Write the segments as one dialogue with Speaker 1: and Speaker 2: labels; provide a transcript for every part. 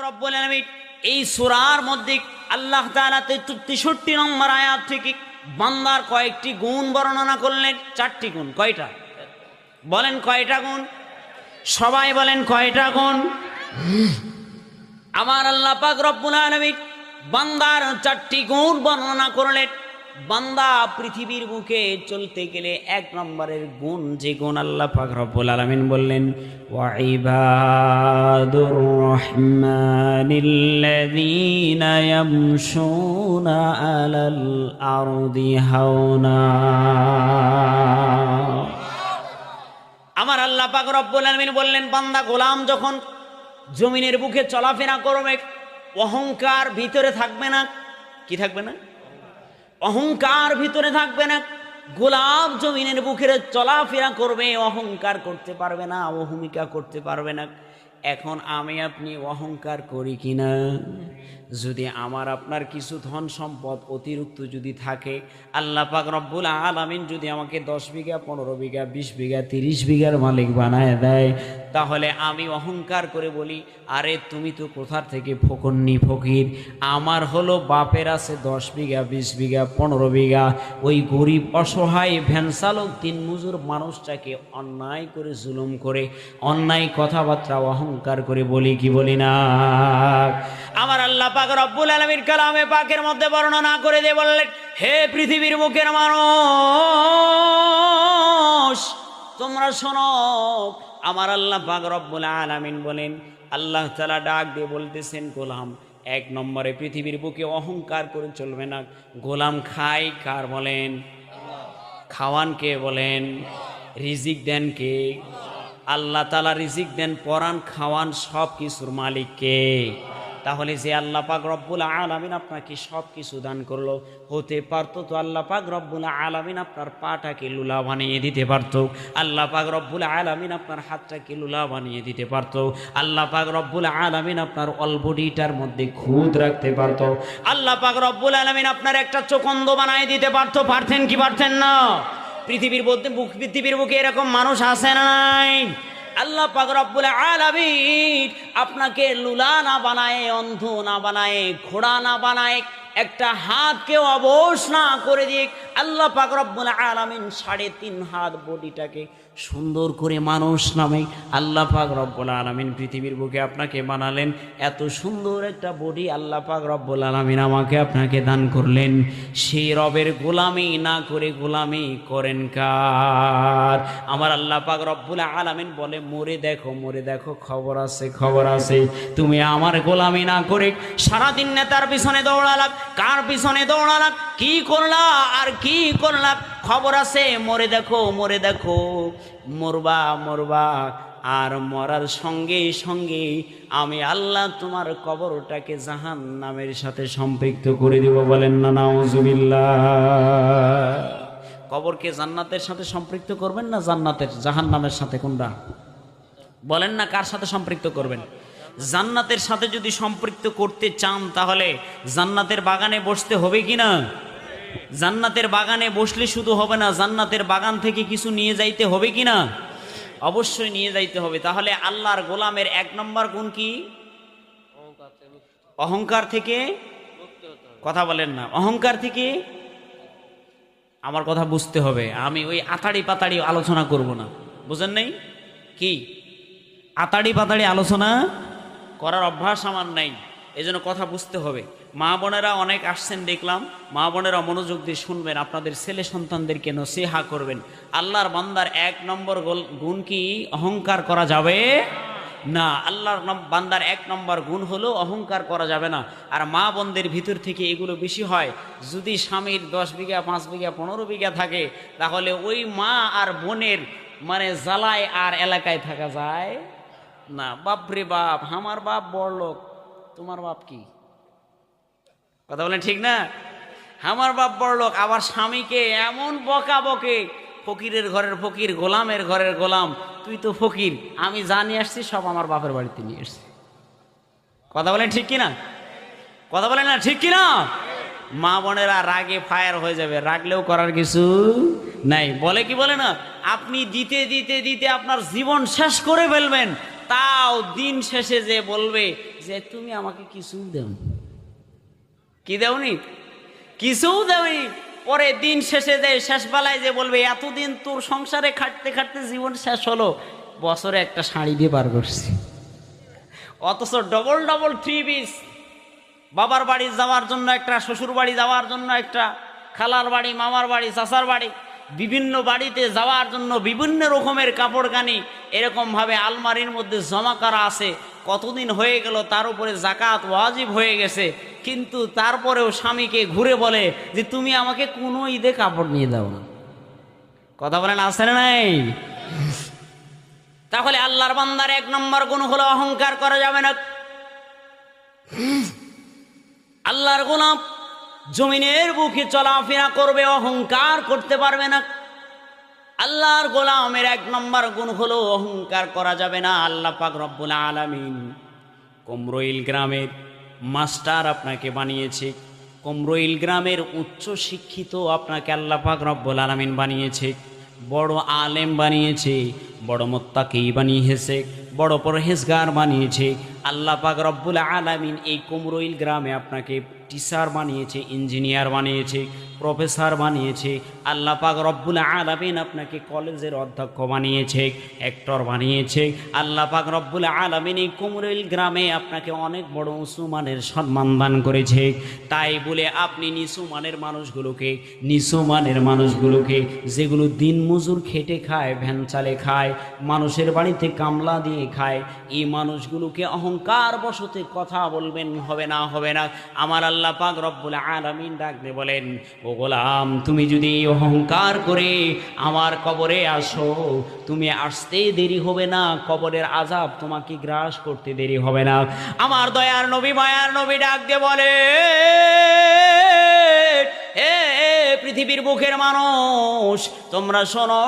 Speaker 1: রব্বুল আলামিন এই সূরার মধ্যে আল্লাহ তাআলা 63 নম্বর আয়াত থেকে বান্দার কয়েকটি গুণ বর্ণনা করলেন। 4টি গুণ। কয়টা বলেন? কয়টা গুণ? সবাই বলেন কয়টা গুণ? আমার আল্লাহ পাক রব্বুল আলামিন বান্দার 4টি গুণ বর্ণনা করলেন। বান্দা পৃথিবীর বুকে চলতে গেলে 1 নম্বরের গুণ, যে গুণ আল্লাহ পাক রব্বুল আলামিন বললেন, ওয়া ইবাদুর রহমানিল্লাযীনা ইয়ামশুনা আলাল আরদি হাওনা। আমার আল্লাহ পাক রব্বুল আলামিন বললেন, বান্দা গোলাম যখন জমিনের বুকে চলাফেরা করবে, অহংকার ভিতরে থাকবে না। কি থাকবে না? অহংকার ভিতরে থাকবে না। গোলাপ জমিনের বুকে চলাফেরা করবে, অহংকার করতে পারবে না, অহমিকা করতে পারবে না। এখন আমি আপনি অহংকার করি কিনা? যদি আমার আপনার কিছু ধন সম্পদ অতিরিক্ত যদি থাকে, আল্লাহ পাক রব্বুল আলামিন যদি আমাকে 10 বিঘা 15 বিঘা 20 বিঘা 30 বিঘার মালিক বানায় দেয়, তাহলে আমি অহংকার করে বলি, আরে তুমি তো কোথার থেকে ফকন্নি ফকির, আমার হলো বাপের আছে 10 বিঘা 20 বিঘা 15 বিঘা। ওই গরিব অসহায় ভ্যান চালক দিন মজুর মানুষটাকে অন্যায় করে জুলুম করে অন্যায় কথাবার্তা অহংকার করে বলি কি বলি না? আমার আল্লাহ পাক রব্বুল আলামিন কালামে পাকের মধ্যে বর্ণনা করে দিয়ে বললেন, হে পৃথিবীর বুকের মানুষ, তোমরা শোনো। আমার আল্লাহ পাক রব্বুল আলামিন বলেন, আল্লাহ তাআলা ডাক দিয়ে বলতেছেন, গোলাম 1 নম্বরে পৃথিবীর বুকে অহংকার করে চলবে না। গোলাম খায় কার বলেন? খাওয়ান কে বলেন? রিজিক দেন কে? আল্লাহ তাআলা রিজিক দেন, পরাণ খাওয়ান, সব কিছুর মালিক কে? তাহলে যে আল্লাহ পাক রব্বুল আলামিন আপনাকে সব কিছু দান করলো, হতে পারতো তো আল্লাহ পাক রব্বুল আলামিন আপনার পাটাকে লুলা বানিয়ে দিতে পারতো। আল্লাহ পাক রব্বুল আলামিন আপনার হাতটাকে লুলা বানিয়ে দিতে পারতো। আল্লাহ পাক রব্বুল আলামিন আপনার অলবডিটার মধ্যে খুদ রাখতে পারতো। আল্লাহ পাক রব্বুল আলামিন আপনার একটা চোখন্দ বানিয়ে দিতে পারতো। পারতেন কি পারতেন না? পৃথিবীর বুকে এরকম মানুষ আছে না নাই? আল্লাহ পাক রব্বুল আলামিন আপনাকে লুলা না বানায়, অন্ধ না বানায়, ঘোড়া না বানায়, একটা হাতকে অবশ না করে দিয়ে আল্লাহ পাক রব্বুল আলামিন 3.5 হাত বডিটাকে সুন্দর করে মানুষ নামে আল্লাহ পাক রব্বুল আলামিন পৃথিবীর বুকে আপনাকে বানালেন। এত সুন্দর একটা বডি আল্লাহ পাক রব্বুল আলামিন আমাকে আপনাকে দান করলেন। সেই রবের গোলামি না করে গোলামি করেন কার? আমার আল্লাহ পাক রব্বুল আলামিন বলে, মরে দেখো, মরে দেখো, খবর আছে, খবর আছে। তুমি আমার গোলামি না করে সারাদিন নেতার পিছনে দৌড়ালাম, কার পিছনে দৌড়ালাম, কি করলা আর কি করলা, খবর আছে, মরে দেখো, মরে দেখো, মরবা মরবা। আর মরার সঙ্গে সঙ্গে আমি আল্লাহ তোমার কবরটাকে জাহান্নামের সাথে সম্পৃক্ত করে দিব। বলেন না নাউজুবিল্লাহ? কবরকে জান্নাতের সাথে সম্পৃক্ত করবেন না জান্নাতের জাহান্নামের সাথে? কোনটা বলেন না? কার সাথে সম্পৃক্ত করবেন? জান্নাতের সাথে যদি সম্পৃক্ত করতে চান, তাহলে জান্নাতের বাগানে বসতে হবে কি না? জান্নাতের বাগানে বসলে শুধু হবে না, জান্নাতের বাগান থেকে কিছু নিয়ে যাইতে হবে কি না? অবশ্যই নিয়ে যাইতে হবে। তাহলে আল্লাহর গোলামের 1 নম্বর গুণ কি? অহংকার থেকে কথা বলেন না, অহংকার থেকে। আমার কথা বুঝতে হবে, আমি ওই আতাড়ি পাতাড়ি আলোচনা করব না, বুঝেন নাই? কি আতাড়ি পাতাড়ি আলোচনা করার অভ্যাস আমার নাই, এজন্য কথা বুঝতে হবে। মা বোনেরা অনেক আসছেন দেখলাম, মা বোনেরা মনোযোগ দিয়ে শুনবেন, আপনাদের ছেলে সন্তানদেরকে নসিহা করবেন। আল্লাহর বান্দার 1 নম্বর গুণ কি? অহংকার করা যাবে না। আল্লাহর বান্দার 1 নম্বর গুণ হলো অহংকার করা যাবে না। আর মা বোনদের ভিতর থেকে এগুলো বেশি হয়। যদি স্বামীর 10 বিঘা 5 বিঘা 15 বিঘা থাকে, তাহলে ওই মা আর বোনের মানে জ্বালায় আর এলাকায় থাকা যায় না। বাপরে বাপ, আমার বাপ বড়লোক, তোমার বাপ কি? কথা বলেন ঠিক না? আমার বাপ বড়লোক, আবার স্বামীকে এমন বকা বকে, ফকিরের ঘরের ফকির, গোলামের ঘরের গোলাম, তুই তো ফকির, আমি যা নিয়ে আসছি সব আমার বাপের বাড়িতে নিয়ে এসছি। কথা বলেন ঠিক কিনা? কথা বলেন না ঠিক কিনা? মা বোনেরা রাগে ফায়ার হয়ে যাবে, রাগলেও করার কিছু নাই। বলে কি বলে না, আপনি দিতে দিতে দিতে আপনার জীবন শেষ করে ফেলবেন, তাও দিন শেষে যে বলবে যে তুমি আমাকে কিছু দেও, কি দেওনি, কিছু দেওনি। পরে দিন শেষে যে শেষ বেলায় যে বলবে এতদিন তোর সংসারে খাটতে খাটতে জীবন শেষ হলো, বছরে একটা শাড়ি দিয়ে পার করছি। অথচ ডবল ডবল 3 পিস, বাবার বাড়ি যাওয়ার জন্য একটা, শ্বশুর বাড়ি যাওয়ার জন্য একটা, খালার বাড়ি, মামার বাড়ি, চাচার বাড়ি, বিভিন্ন বাড়িতে যাওয়ার জন্য বিভিন্ন রকমের কাপড় কানি এরকমভাবে আলমারির মধ্যে জমা করা আছে। কতদিন হয়ে গেল, তার উপরে জাকাত ওয়াজিব হয়ে গেছে, কিন্তু তারপরেও স্বামীকে ঘুরে বলে যে তুমি আমাকে কোনো ঈদে কাপড় নিয়ে দাও না। কথা বলেন আছে না নাই? তাহলে আল্লাহর বান্দার 1 নম্বর গুণ হলো অহংকার করা যাবে না। আল্লাহর গোলাম জমিনের বুকে চলাফেরা করবে, অহংকার করতে পারবে না। আল্লাহর গোলামের 1 নম্বর গুণ হলো অহংকার করা যাবে না। আল্লাহ পাক রব্বুল আলামিন কুমরইল গ্রামের মাস্টার আপনাকে বানিয়েছে, কুমরইল গ্রামের উচ্চ শিক্ষিত আপনাকে আল্লাহ পাক রব্বুল আলামিন বানিয়েছে, বড় আলেম বানিয়েছে, বড় মুত্তাকি বানিয়েছে, বড় পরহেজগার বানিয়েছে। আল্লাহ পাক রব্বুল আলামিন এই কুমরইল গ্রামে আপনাকে টিচার বানিয়েছে, ইঞ্জিনিয়ার বানিয়েছে, প্রফেসর বানিয়েছে। আল্লাহ পাক রব্বুল আলামিন আপনাকে কলেজের অধ্যক্ষ বানিয়েছে, অ্যাক্টর বানিয়েছে। আল্লাহ পাক রব্বুল আলামিন এই কুমরইল গ্রামে আপনাকে অনেক বড় উঁচু মানের সম্মান দান করেছে। তাই বলে আপনি নিচু মানের মানুষগুলোকে যেগুলো দিন মজুর খেটে খায়, ভ্যান চালে খায়, মানুষের বাড়িতে কামলা দিয়ে খায়, এই মানুষগুলোকে অহংকার বশতে কথা বলবেন, হবে না। আমার আল্লাহ পাক রব্বুল আলামিন ডাকতে বলেন, ও গোলাম তুমি যদি অহংকার করে আমার কবরে আসো, তুমি আসতে দেরি হবে না, কবরের আযাব তোমাকে গ্রাস করতে দেরি হবে না। আমার দয়ার নবী, মায়ার নবী ডাক দিয়ে বলে, এ পৃথিবীর বুকের মানুষ, তোমরা শোনো,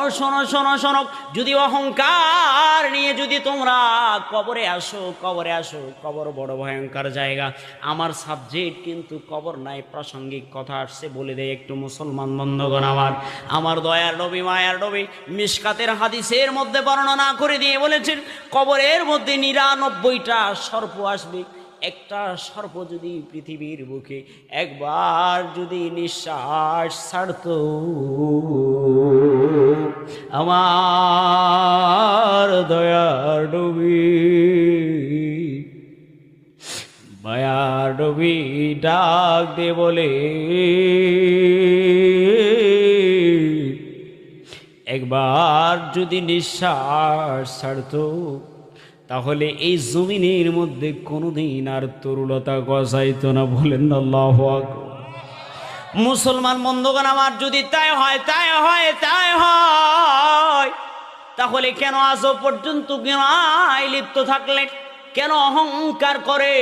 Speaker 1: যদি অহংকার নিয়ে যদি তোমরা কবরে আসো, কবর বড় ভয়ঙ্কর জায়গা। আমার সাবজেক্ট কিন্তু কবর নাই, প্রাসঙ্গিক কথা আসছে বলে দেয় একটু মুসলমান বন্ধুগণ। আমার দয়ার নবী, মায়ার নবী মিশকাতের হাদিসের মধ্যে বর্ণনা করে দিয়ে বলেছেন, কবরের মধ্যে 99টা সর্প আসবে। একটা সর্প যদি পৃথিবীর বুকে একবার যদি নিঃশ্বাস ছাড়ত, আমার দয়ার নবী, মায়ার নবী ডাক দে বলে, একবার যদি নিঃশ্বাস ছাড়ত, তাহলে এই জমিনের মধ্যে কোনোদিন আর তরুলতা গজাইতো না। বলেন আল্লাহু আকবার। মুসলমান বন্ধুগণ আমার, যদি তাই হয় তাহলে কেন আজ পর্যন্ত গুনাহে লিপ্ত থাকলেন? কেন অহংকার করে?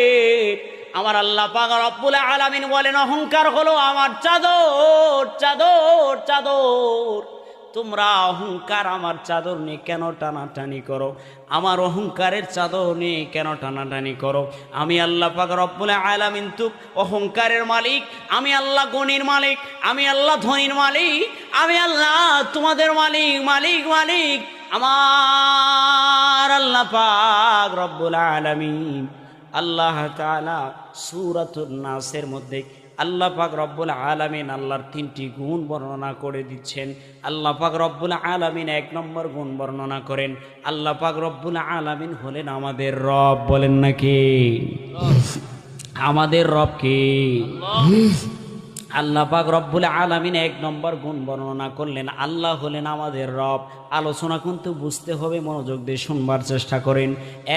Speaker 1: আমার আল্লাহ পাক রব্বুল আলামিন বলেন, অহংকার হলো আমার চাদর। তোমরা অহংকার আমার চাদর নিয়ে কেন টানাটানি করো? আমার অহংকারের চাদর নিয়ে কেন টানাটানি করো? আমি আল্লাহ পাক রব্বুল আলামিন তো অহংকারের মালিক, আমি আল্লাহ গণির মালিক, আমি আল্লাহ ধনির মালিক, আমি আল্লাহ তোমাদের মালিক। আমার আল্লাহ পাক রব্বুল আলামিন আল্লাহ তাআলা সূরাতুন নাসের মধ্যে আল্লাহ পাক রব্বুল আলামিন আল্লাহর 3টি গুণ বর্ণনা করে দিচ্ছেন। আল্লাহ পাক রব্বুল আলামিন 1 নম্বর গুণ বর্ণনা করেন, আল্লাহ পাক রব্বুল আলামিন হলেন আমাদের রব। বলেন নাকি? আমাদের রব কে? আল্লাহ পাক রব্বুল আলামিন 1 নম্বর গুণ বর্ণনা করলেন, আল্লাহ হলেন আমাদের রব। আলোচনা কিন্তু বুঝতে হবে, মনোযোগ দিয়ে শুনবার চেষ্টা করেন।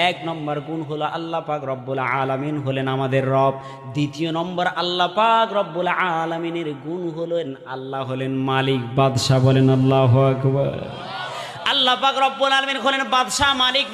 Speaker 1: 1 নম্বর গুণ হলো আল্লাহ পাক রব্বুল আলামিন হলেন আমাদের রব। 2 নম্বর আল্লাহ পাক রব্বুল আলামিনের গুণ হলেন আল্লাহ হলেন মালিক, বাদশা। বলেন আল্লাহু আকবার। আল্লাহ পাক রব্বুল আলামিন হলেন বাদশা, মালিক।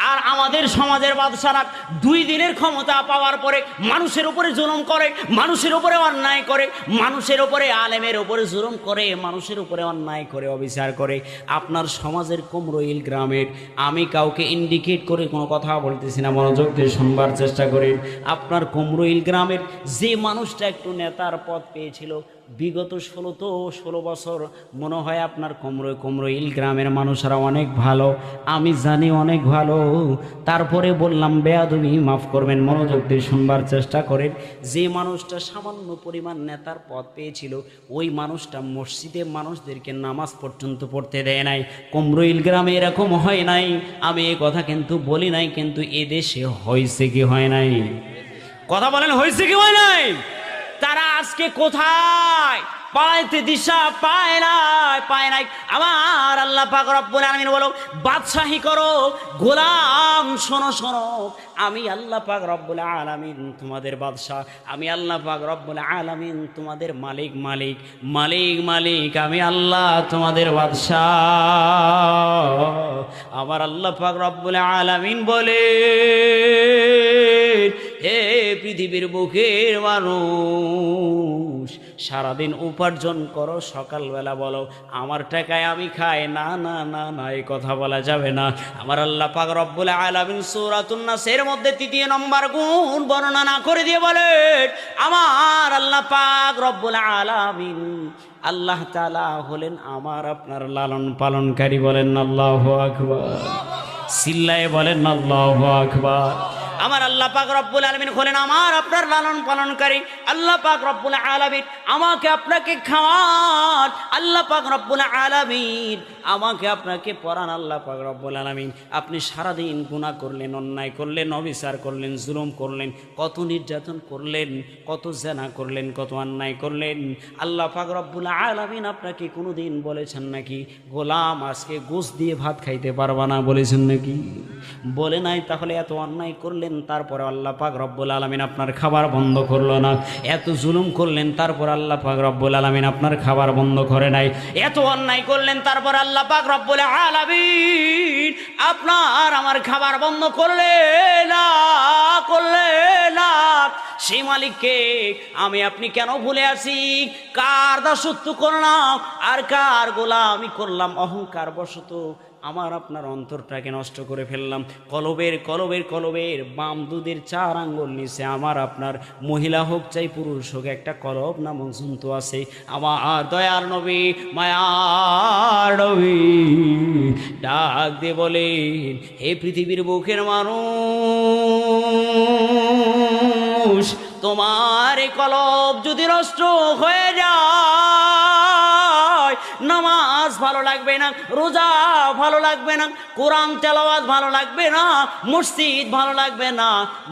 Speaker 1: আর আমাদের সমাজের বাদশারা 2 দিনের ক্ষমতা পাওয়ার পরে মানুষের উপরে জুলুম করে, মানুষের উপরে অন্যায় করে, মানুষের উপরে আলেমের উপরে জুলুম করে, মানুষের উপরে অন্যায় করে, অবিচার করে। আপনার সমাজের কুমরইল গ্রামের, আমি কাউকে ইন্ডিকেট করে কোনো কথা বলতেছি না, মনোযোগ দিয়ে শুনবার চেষ্টা করেন। আপনার কুমরইল গ্রামের যে মানুষটা একটু নেতার পদ পেয়েছিল, বিগত 16 বছর মনে হয় আপনার কোমরইল গ্রামের মানুষরা অনেক ভালো, আমি জানি অনেক ভালো। তারপরে বললাম বেয়াদবি মাফ করবেন, মনোযোগ দিয়ে শুনবার চেষ্টা করেন। যে মানুষটা সামান্য পরিমাণ নেতার পদ পেয়েছিল, ওই মানুষটা মসজিদে মানুষদেরকে নামাজ পর্যন্ত পড়তে দেয় নাই। কোমরইল গ্রামে এরকম হয় নাই, আমি এই কথা কিন্তু বলি নাই, কিন্তু এদেশে হয়েছে কি হয় নাই? কথা বলেন, হয়েছে কি হয় নাই? তারা আজকে কোথায়? পালাইতে দিশা পায় নাই। আমার আল্লাহ পাক রব্বুল আলামিন বলো, বাদশাহী করো গোলাম, শোনো, আমি আল্লাহ পাক রব্বুল আলামিন তোমাদের বাদশা, আমি আল্লাহ পাক রব্বুল আলামিন তোমাদের মালিক, আমি আল্লাহ তোমাদের বাদশা। আমার আল্লাহ পাক রব্বুল আলামিন বলে, হে পৃথিবীর বুকের মানুষ, সারাদিন উপার্জন করো, সকালবেলা বলো আমার টাকায় আমি খাই। না, এই কথা বলা যাবে না। আমার আল্লাহ পাক রব্বুল আলামিন সূরাতুন নাসের মধ্যে 3 নম্বর গুণ বর্ণনা করে দিয়ে বলে, আমার আল্লাহ পাক রব্বুল আলামিন আল্লাহ তাআলা হলেন আমার আপনার লালন পালনকারী। বলেন আল্লাহু আকবার, চিল্লায়ে বলেন আল্লাহু আকবার। আমার আল্লাহ পাক রব্বুল আলামিন হলেন আমার আপনার লালন পালনকারী। আল্লাহ পাক রব্বুল আলামিন আমাকে আপনাকে খাওয়ান, আল্লাহ পাক রব্বুল আলামিন আমাকে আপনাকে পড়ান। আল্লাহ পাক রব্বুল আলামিন আপনি সারাদিন গুনাহ করলেন, অন্যায় করলেন, অবিচার করলেন, জুলুম করলেন, কত নির্যাতন করলেন, কত জেনা করলেন, কত অন্যায় করলেন। আল্লাহ পাক রব্বুল আলামিন আপনাকে কোনোদিন বলেছেন নাকি গোলাম আজকে গোশত দিয়ে ভাত খাইতে পারবা না? বলেছেন নাকি? বলে নাই। তাহলে এত অন্যায় করলেন, তারপরে আল্লাহ পাক রব্বুল আলামিন আপনার খাবার বন্ধ করলো না। এত জুলুম করলেন, তারপর আল্লাহ পাক রব্বুল আলামিন আপনার খাবার বন্ধ করে নাই। এত অন্যায় করলেন, তারপর আল্লাহ পাক রব্বুল আলামিন আপনার আমার খাবার বন্ধ করলে না। সেই মালিককে আমি আপনি কেন ভুলে আসি? কার দাসত্ব করলাম আর কার গোলামি করলাম? অহংকার বশত আমার আপনার অন্তরটাকে নষ্ট করে ফেললাম। কলবের বাম দুধের 4 আঙ্গুল নিচে আমার আপনার মহিলা হোক চাই পুরুষ হোক একটা কলব নামক জন্তু আছে। আমার দয়ার নবী মায়ার নবী ডাক দিয়ে বলেন, হে পৃথিবীর বুকের মানুষ, তোমার এই কলব যদি নষ্ট হয়ে যায়, নামাজ ভালো লাগবে না, রোজা ভালো লাগবে না, কোরআন তেলাওয়াত ভালো লাগবে না, মসজিদ ভালো লাগবে না,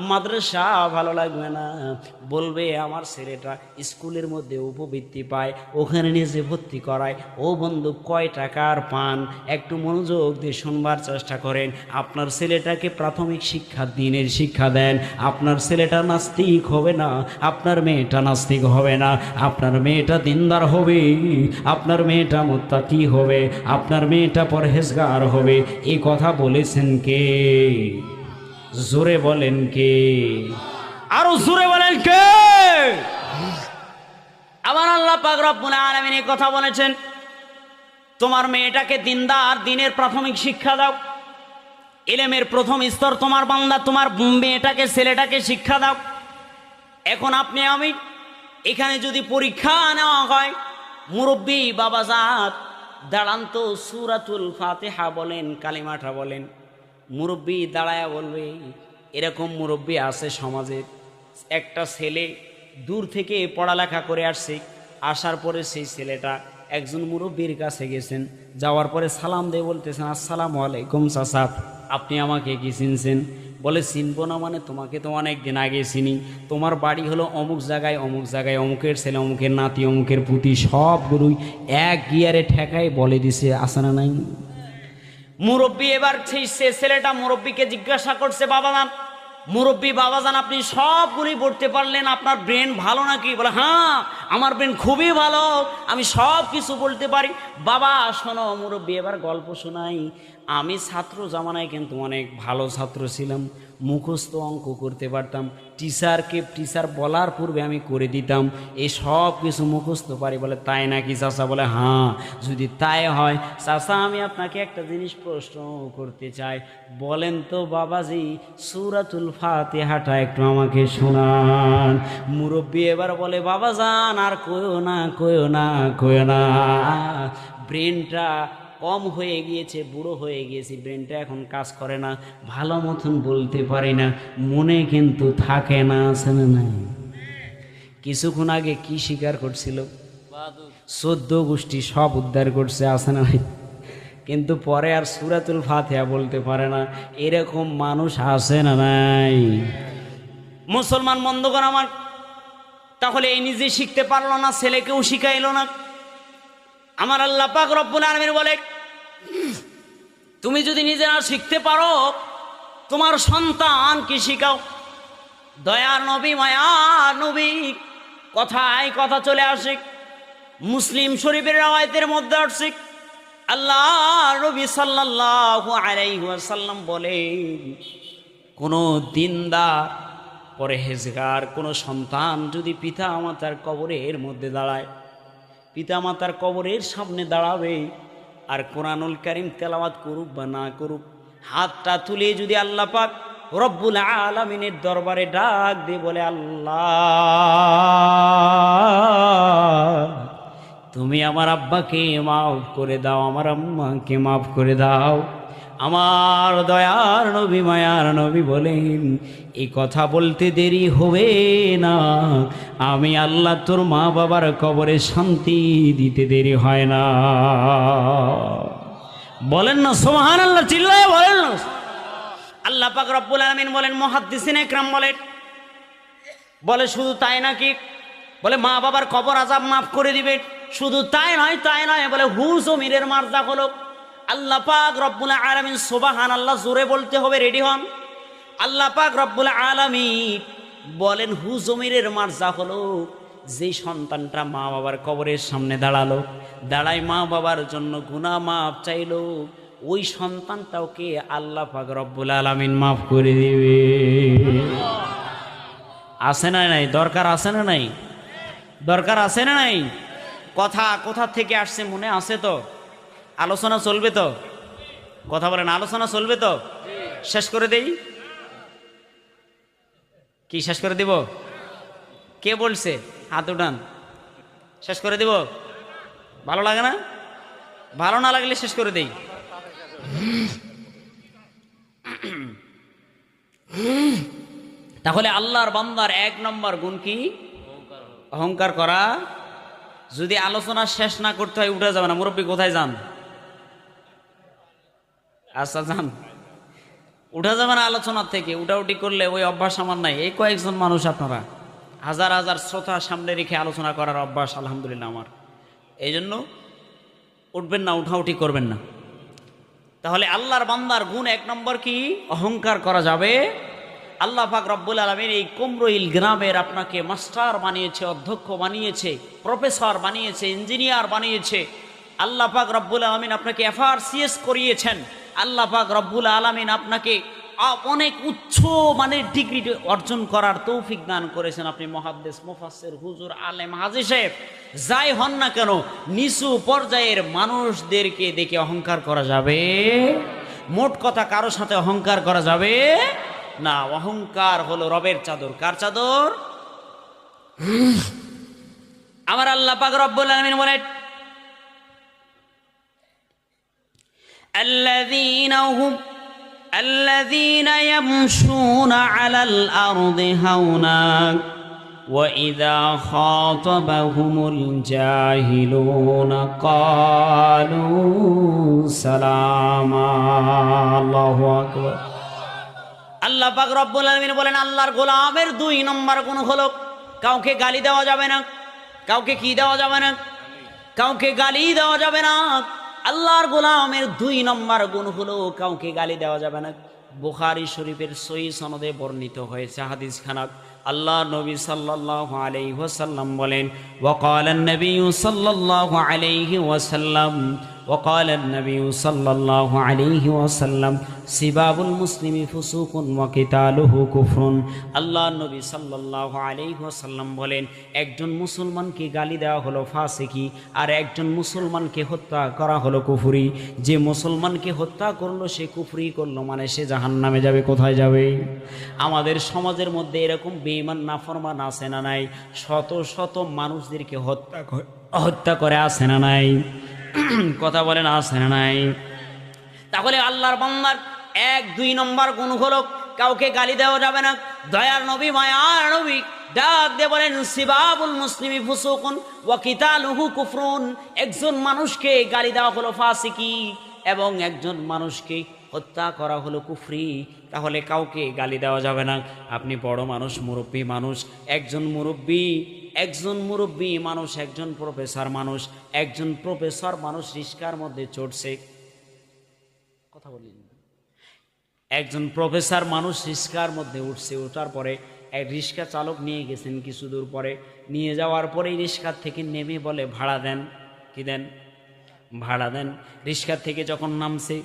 Speaker 1: মাদ্রাসা ভালো লাগবে না। বলবে আমার ছেলেটা স্কুলের মধ্যে উপবৃত্তি পায়, ওখানে নিজে ভর্তি করায়। ও বন্ধু, কয় টাকার পান? একটু মনোযোগ দিয়ে শুনবার চেষ্টা করেন। আপনার ছেলেটাকে প্রাথমিক শিক্ষা, দিনের শিক্ষা দেন। আপনার ছেলেটা নাস্তিক হবে না, আপনার মেয়েটা নাস্তিক হবে না, আপনার মেয়েটা দিনদার হবে, আপনার মেয়েটা মুত্তাকি হবে, আপনার মেয়েটা পরহেজগার হবে। এই কথা বলেছেন কে? জোরে বলেন কে? আরো জোরে বলেন কে? আমার আল্লাহ পাক রব্বুল আলামিন এই কথা বলেছেন, তোমার মেয়েটাকে দিনদার, দিনের প্রাথমিক শিক্ষা দাও। ইলমের প্রথম স্তর তোমার বান্দা, তোমার মেয়েটাকে, ছেলেটাকে শিক্ষা দাও। এখন আপনি আমি এখানে যদি পরীক্ষা নেওয়া হয়, মুরব্বী বাবাজাত দাঁড়ান তো, সূরাতুল ফাতিহা বলেন, কালিমাটা বলেন। মুরব্বী দাঁড়ায়া বলবে, এরকম মুরব্বী আছে সমাজের। একটা ছেলে দূর থেকে পড়ালেখা করে আসছে, আসার পরে সেই ছেলেটা একজন মুরব্বীর কাছে গেছেন, যাওয়ার পরে সালাম দিয়ে বলতেছেন, আসসালামু আলাইকুম চাচা, আপনি আমাকে কি চিনছেন? বলে, চিনবো না মানে? তোমাকে তো অনেক দিন আগে চিনি, তোমার বাড়ি হলো অমুক জায়গায়, অমুকের ছেলে, অমুকের নাতি, অমুকের পুতি, সবগুলোই এক গিয়ারে ঠেকায় বলে দিছে, আসে না নাই? মুরব্বী এবার সেই ছেলেটা মুরব্বীকে জিজ্ঞাসা করছে, বাবা না মুরব্বী বাবাজান, আপনি সবগুলি পড়তে পারলেন, আপনার ব্রেন ভালো নাকি? বলে, হ্যাঁ আমার ব্রেন খুবই ভালো, আমি সব কিছু বলতে পারি। বাবা শোনো, মুরব্বী এবার গল্প শোনাই। আমি ছাত্র জামানায় কিন্তু অনেক ভালো ছাত্র ছিলাম, মুখস্থ অঙ্ক করতে পারতাম, টিচার বলার পূর্বে আমি করে দিতাম, এই সব কিছু মুখস্থ পারি। বলে তাই নাকি চাচা? বলে হ্যাঁ। যদি তাই হয় চাচা, আমি আপনাকে একটা জিনিস প্রশ্ন করতে চাই, বলেন তো বাবাজি, সূরাতুল ফাতিহাটা একটু আমাকে শোনান। মুরব্বী এবার বলে, বাবা যান আর কইও না, কইও না, কইও না, ব্রেনটা কম হয়ে গিয়েছে, বুড়ো হয়ে গিয়েছি, ব্রেনটা এখন কাজ করে না, ভালো মতন বলতে পারি না, মনে কিন্তু থাকে না, আছে না নাই? কিছুক্ষণ আগে কি স্বীকার করছিল? 14 গোষ্ঠী সব উদ্ধার করছে, আছে না নাই? কিন্তু পরে আর সূরাতুল ফাতিহা বলতে পারে না, এরকম মানুষ আছে না নাই? মুসলমান বন্ধুগণ আমার, তাহলে এই নিজে শিখতে পারলো না, ছেলেকেও শিখাইলো না। আমার আল্লাহ পাক রব্বুল আলামিন বলে, তুমি যদি নিজে না শিখতে পারো, তোমার সন্তানকে শিখাও। দয়ার নবী, মায়ার নবী, কথায় কথা চলে আসে, মুসলিম শরীফের রওয়ায়াতের মধ্যে আসে, আল্লাহ নবী সাল্লাল্লাহু আলাইহি ওয়াসাল্লাম বলেন, কোন দিনদার পরহেজগার কোন সন্তান যদি পিতা মাতার কবরের মধ্যে দাঁড়ায়, পিতা মাতার কবরের সামনে দাঁড়াবে আর কোরআনুল কারীম তেলাওয়াত করুক বা না করুক, হাতটা তুলে যদি আল্লাহ পাক রব্বুল আলামিনের দরবারে ডাক দিয়ে বলে, আল্লাহ তুমি আমার আব্বাকে মাফ করে দাও, আমার আম্মাকে মাফ করে দাও, আমার দয়ার নবী, মায়ার নবী বলেন, এই কথা বলতে দেরি হবে না, আমি আল্লাহ তোর মা বাবার কবরে শান্তি দিতে দেরি হয় না। বলেন না সুবহানাল্লাহ, চিল্লায় বলেন না। আল্লাহ পাক রব্বুল আলামিন বলেন, মুহাদ্দিসিনে ইকরাম বলে শুধু তাই নাকি? বলে মা বাবার কবর আযাব মাফ করে দিবে। শুধু তাই নয়, বলে হু জমিরের মারজা হলো। আল্লাহ পাক রব্বুল আলামিন, সুবহানাল্লাহ জোরে বলতে হবে, রেডি হন। আল্লাহ পাক রব্বুল আলামিন বলেন, হু জমিরের মারজা হলো যেই সন্তানটা মা বাবার কবরের সামনে দাঁড়ালো, দাঁড়ায় মা বাবার জন্য গুনাহ মাফ চাইলো, ওই সন্তানটাকে আল্লাহ পাক রব্বুল আলামিন মাফ করে দিবে। আছে না নাই? দরকার আছে না নাই? দরকার আছে না নাই? কথা কোথা থেকে আসছে মনে আছে তো? আলোচনা চলবে তো? কথা বলেন, আলোচনা চলবে তো? শেষ করে দেই কি? শেষ করে দিব? কে বলছে? হাত উঠান। শেষ করে দিব? ভালো লাগে না? ভালো না লাগলে শেষ করে দেই। তাহলে আল্লাহর বান্দার 1 নম্বর গুণ কি? অহংকার করা। যদি আলোচনা শেষ না করতে হয় উঠে যাবে না। মুরব্বী কোথায় যান? আচ্ছা যান, উঠা যাবে না আলোচনার থেকে। উঠাউটি করলে ওই অভ্যাস আমার নাই। এই কয়েকজন মানুষ, আপনারা হাজার হাজার শ্রোতা সামনে রেখে আলোচনা করার অভ্যাস আলহামদুলিল্লাহ আমার। এই জন্য উঠবেন না, উঠাউটি করবেন না। তাহলে আল্লাহর বান্দার গুণ 1 নম্বর কি? অহংকার করা যাবে। আল্লাহ পাক রব্বুল আলামিন এই কুমরইল গ্রামের আপনাকে মাস্টার বানিয়েছে, অধ্যক্ষ বানিয়েছে, প্রফেসর বানিয়েছে, ইঞ্জিনিয়ার বানিয়েছে। আল্লাহ পাক রব্বুল আলামিন আপনাকে এফআরসিএস করিয়েছেন। আল্লাহ পাক রব্বুল আলামিন আপনাকে অনেক উচ্চ মানের ডিগ্রি অর্জন করার তৌফিক দান করেছেন। আপনি মুহাদ্দিস, মুফাসসির, হুজুর, আলেম, হাজী সাহেব যাই হন না কেন, নিচু পর্যায়ের মানুষদেরকে দেখে অহংকার করা যাবে? মোট কথা, কারো সাথে অহংকার করা যাবে না। অহংকার হলো রবের চাদর। কার চাদর? আমার আল্লাহ পাক রব্বুল আলামিন বলেন, الذين يمشون على الأرض هونا وإذا خاطبهم الجاهلون قالوا سلاما الله أكبر। আল্লাহ পাক রব্বুল আলামিন বলেন, আল্লাহর গোলামের 2 নম্বর গুণ হলো কাউকে গালি দেওয়া যাবে না। কাউকে কি দেওয়া যাবে না? কাউকে গালি দেওয়া যাবে না। আল্লাহর গোলামের 2 নম্বর গুণ হলো কাউকে গালি দেওয়া যাবে না। বুখারী শরীফের সহিহ সনদে বর্ণিত হয়েছে হাদিস খানা। আল্লাহ নবী সাল্লাল্লাহু আলাইহি ওয়াসাল্লাম বলেন, ওয়াকালান নবী সাল্লাল্লাহু আলাইহি ওয়াসাল্লাম وقال النبي صلى الله عليه وسلم سباب المسلم فسوق وقتاله كفر আল্লাহ নবী সাল্লাল্লাহু আলাইহি ওয়াসাল্লাম বলেন একজন মুসলমানকে গালি দেওয়া হলো ফাসিকি আর একজন মুসলমানকে হত্যা করা হলো কুফরি। যে মুসলমানকে হত্যা করলো সে কুফরি করলো, মানে সে জাহান্নামে যাবে। কোথায় যাবে? আমাদের সমাজের মধ্যে এরকম বেঈমান নাফরমান আছে না নাই? শত শত মানুষদেরকে হত্যা করে আছে না নাই? কথা বলেন আছে না নাই? তাহলে আল্লাহর বান্দার 1-2 নম্বর গুণ হলো কাউকে গালি দেওয়া যাবে না। দয়ার নবী মায়ার নবী ডাক দিয়ে বলেন সিবাবুল মুসলিমি ফুসুকুন ওয়া কিতালুহু কুফরুন। একজন মানুষকে গালি দেওয়া হলো ফাসিকি এবং একজন মানুষকে হত্যা করা হলো কুফরি। তাহলে কাউকে গালি দেওয়া যাবে না। আপনি বড় মানুষ, মুরব্বী মানুষ, একজন মুরব্বী মানুষ, একজন প্রফেসর মানুষ, একজন প্রফেসর মানুষ রিস্কার মধ্যে চড়ছে। কথা বলিনি। একজন প্রফেসর মানুষ রিস্কার মধ্যে উঠছে, ওঠার পরে এক রিস্কা চালক নিয়ে গেছেন কিছু দূর পরে। নিয়ে যাওয়ার পরেই রিস্কার থেকে নেমে বলে ভাড়া দেন। কি দেন? ভাড়া দেন। রিস্কার থেকে যখন নামছে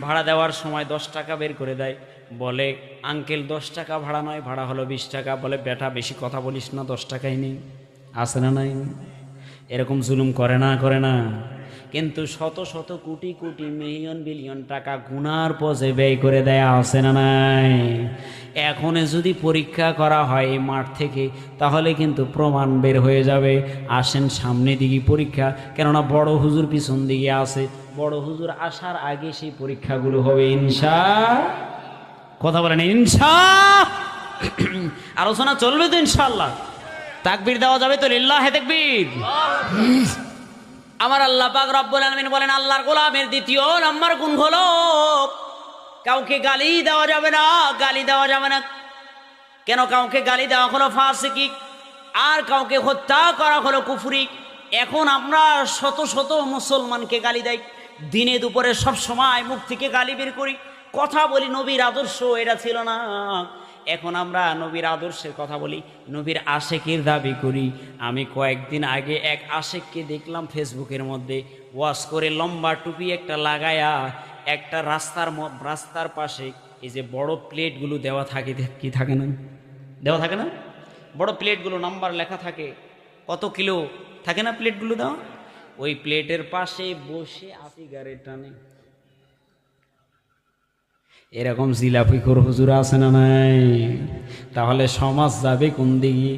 Speaker 1: ভাড়া দেওয়ার সময় 10 টাকা বের করে দেয়। বলে আঙ্কেল 10 টাকা ভাড়া নয়, ভাড়া হলো 20 টাকা। বলে বেটা বেশি কথা বলিস না, 10 টাকাই নেই। আসে না নাই? এরকম জুলুম করে না? কিন্তু শত শত কোটি কোটি মিলিয়ন বিলিয়ন টাকা গুনার পথে ব্যয় করে দেয়া আছে না নাই? এখন যদি পরীক্ষা করা হয় এই মাঠ থেকে তাহলে কিন্তু প্রমাণ বের হয়ে যাবে। আসেন সামনে দিকে পরীক্ষা, কেননা বড় হুজুর পিছন দিকে আছে। বড় হুজুর আসার আগে সেই পরীক্ষাগুলো হবে কথা বলেন আলোচনা চলবে তো ইনশাআল্লাহ। তাকবীর দেওয়া যাবে তো? লিল্লাহে তাকবীর। আমার আল্লাহ পাক রব্বুল আলামিন বলেন আল্লাহর গোলামের 2 নম্বর গুণ হলো কাউকে গালি দেওয়া যাবে না। গালি দেওয়া যাবে না কেন? কাউকে গালি দেওয়া হলো ফাসিকি আর কাউকে হত্যা করা হলো কুফরি। এখন আমরা শত শত মুসলমানকে গালি দেই, দিনে দুপুরে সব সময় মুখ থেকে গালি বের করি, কথা বলি নবীর আদর্শ এটা ছিল না। এখন আমরা নবীর আদর্শের কথা বলি, নবীর আশেকের দাবি করি। আমি কয়েকদিন আগে এক আশেককে দেখলাম ফেসবুকের মধ্যে ওয়াশ করে লম্বা টুপি একটা লাগায়া একটা রাস্তার পাশে এই যে বড় প্লেটগুলো দেওয়া থাকে, কি থাকে না, দেওয়া থাকে না, বড় প্লেটগুলো নাম্বার লেখা থাকে, কত কিলো থাকে না প্লেটগুলো দেওয়া, ওই প্লেটের পাশে বসে সিগারেট টানে। এরকম জিলাপিখোর হুজুর আছে না নাই? তাহলে সমাজ যাবে কোন দিকে?